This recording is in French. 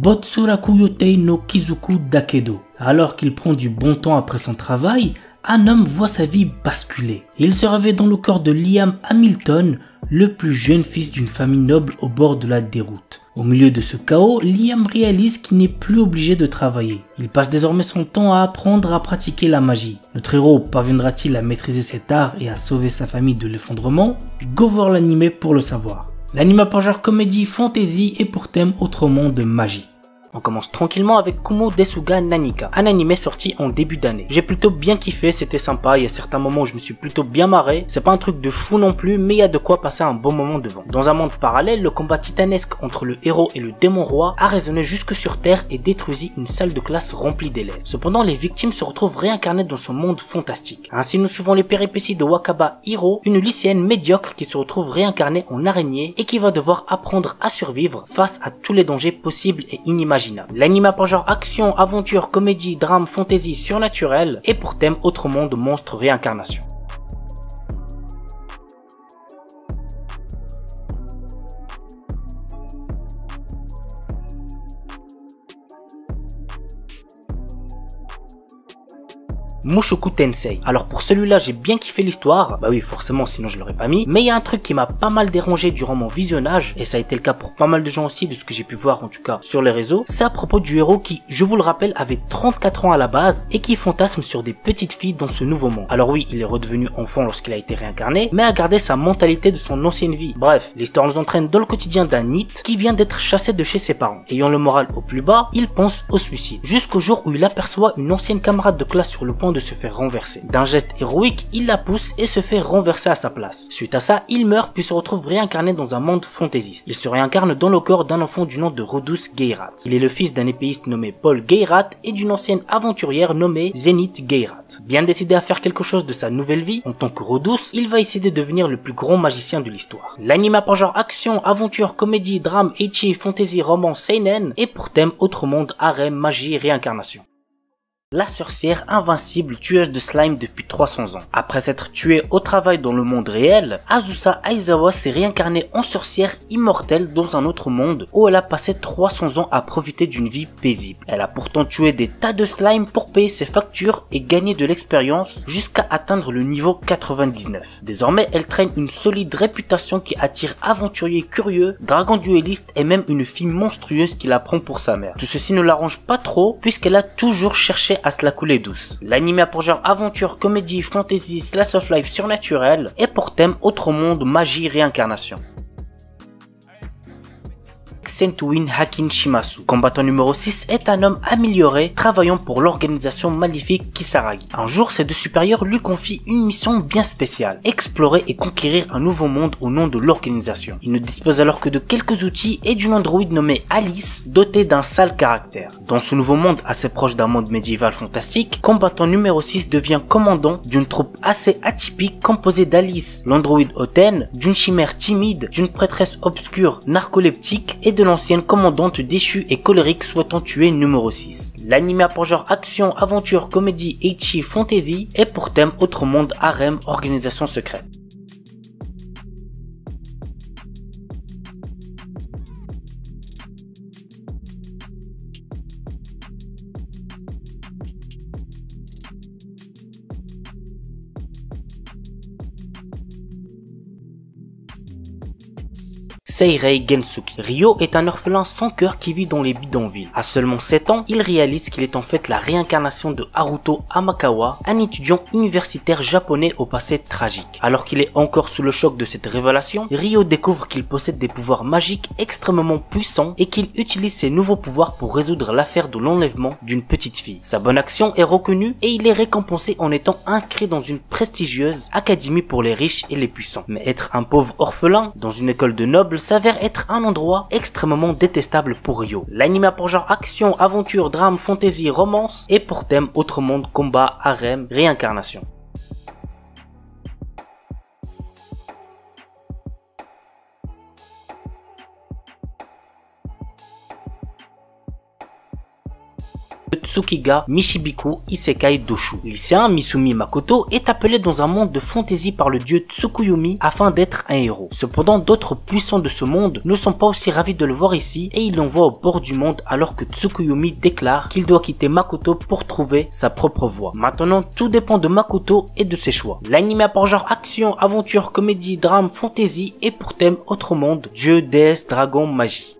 Botsuraku Yotei no Kizuku Dakedo. Alors qu'il prend du bon temps après son travail, un homme voit sa vie basculer. Il se réveille dans le corps de Liam Hamilton, le plus jeune fils d'une famille noble au bord de la déroute. Au milieu de ce chaos, Liam réalise qu'il n'est plus obligé de travailler. Il passe désormais son temps à apprendre à pratiquer la magie. Notre héros parviendra-t-il à maîtriser cet art et à sauver sa famille de l'effondrement? Go voir l'anime pour le savoir. L'anime a pour genre comédie, fantasy et pour thème autrement de magie. On commence tranquillement avec Kumo Desuga Nanika, un animé sorti en début d'année. J'ai plutôt bien kiffé, c'était sympa, il y a certains moments où je me suis plutôt bien marré. C'est pas un truc de fou non plus, mais il y a de quoi passer un bon moment devant. Dans un monde parallèle, le combat titanesque entre le héros et le démon roi a résonné jusque sur Terre et détruisit une salle de classe remplie d'élèves. Cependant, les victimes se retrouvent réincarnées dans ce monde fantastique. Ainsi, nous suivons les péripéties de Wakaba Hiro, une lycéenne médiocre qui se retrouve réincarnée en araignée et qui va devoir apprendre à survivre face à tous les dangers possibles et inimaginables. L'anime a pour genre action, aventure, comédie, drame, fantasy, surnaturel et pour thème autre monde, monstre, réincarnation. Mushoku Tensei. Alors pour celui-là, j'ai bien kiffé l'histoire. Bah oui, forcément, sinon je l'aurais pas mis. Mais il y a un truc qui m'a pas mal dérangé durant mon visionnage, et ça a été le cas pour pas mal de gens aussi, de ce que j'ai pu voir en tout cas sur les réseaux. C'est à propos du héros qui, je vous le rappelle, avait 34 ans à la base et qui fantasme sur des petites filles dans ce nouveau monde. Alors oui, il est redevenu enfant lorsqu'il a été réincarné, mais a gardé sa mentalité de son ancienne vie. Bref, l'histoire nous entraîne dans le quotidien d'un NEET qui vient d'être chassé de chez ses parents. Ayant le moral au plus bas, il pense au suicide. Jusqu'au jour où il aperçoit une ancienne camarade de classe sur le point de se faire renverser. D'un geste héroïque, il la pousse et se fait renverser à sa place. Suite à ça, il meurt puis se retrouve réincarné dans un monde fantaisiste. Il se réincarne dans le corps d'un enfant du nom de Rodus Geirat. Il est le fils d'un épéiste nommé Paul Geirat et d'une ancienne aventurière nommée Zenith Geirat. Bien décidé à faire quelque chose de sa nouvelle vie, en tant que Rodus, il va essayer de devenir le plus grand magicien de l'histoire. L'anime a pour genre action, aventure, comédie, drame, ecchi, fantasy, roman, seinen et pour thème autre monde, harem, magie, réincarnation. La sorcière invincible tueuse de slime depuis 300 ans. Après s'être tuée au travail dans le monde réel, Azusa Aizawa s'est réincarnée en sorcière immortelle dans un autre monde où elle a passé 300 ans à profiter d'une vie paisible. Elle a pourtant tué des tas de slime pour payer ses factures et gagner de l'expérience jusqu'à atteindre le niveau 99. Désormais, elle traîne une solide réputation qui attire aventuriers curieux, dragons duellistes et même une fille monstrueuse qui la prend pour sa mère. Tout ceci ne l'arrange pas trop puisqu'elle a toujours cherché à se la couler douce. L'anime a pour genre aventure, comédie, fantasy, slice of life surnaturel et pour thème autre monde, magie, réincarnation. Sentuin Hakin Shimasu. Combattant numéro 6 est un homme amélioré travaillant pour l'organisation maléfique Kisaragi. Un jour, ses deux supérieurs lui confient une mission bien spéciale, explorer et conquérir un nouveau monde au nom de l'organisation. Il ne dispose alors que de quelques outils et d'une androïde nommée Alice, dotée d'un sale caractère. Dans ce nouveau monde assez proche d'un monde médiéval fantastique, combattant numéro 6 devient commandant d'une troupe assez atypique composée d'Alice, l'androïde hautaine, d'une chimère timide, d'une prêtresse obscure narcoleptique et de l'ancienne commandante déchue et colérique souhaitant tuer numéro 6. L'anime a pour genre action, aventure, comédie, ecchi, fantasy et pour thème autre monde, harem, organisation secrète. Seirei Gensuki. Ryo est un orphelin sans cœur qui vit dans les bidonvilles. À seulement 7 ans, il réalise qu'il est en fait la réincarnation de Haruto Amakawa, un étudiant universitaire japonais au passé tragique. Alors qu'il est encore sous le choc de cette révélation, Ryo découvre qu'il possède des pouvoirs magiques extrêmement puissants et qu'il utilise ses nouveaux pouvoirs pour résoudre l'affaire de l'enlèvement d'une petite fille. Sa bonne action est reconnue et il est récompensé en étant inscrit dans une prestigieuse académie pour les riches et les puissants. Mais être un pauvre orphelin dans une école de nobles s'avère être un endroit extrêmement détestable pour Ryo. L'anime a pour genre action, aventure, drame, fantasy, romance et pour thème autre monde, combat, harem, réincarnation. Tsukiga Michibiku Isekai Doshu. Lycéen Misumi Makoto est appelé dans un monde de fantaisie par le dieu Tsukuyomi afin d'être un héros. Cependant, d'autres puissants de ce monde ne sont pas aussi ravis de le voir ici et ils l'envoient au bord du monde alors que Tsukuyomi déclare qu'il doit quitter Makoto pour trouver sa propre voie. Maintenant, tout dépend de Makoto et de ses choix. L'anime a pour genre action, aventure, comédie, drame, fantaisie et pour thème autre monde, dieu, déesse, dragon, magie.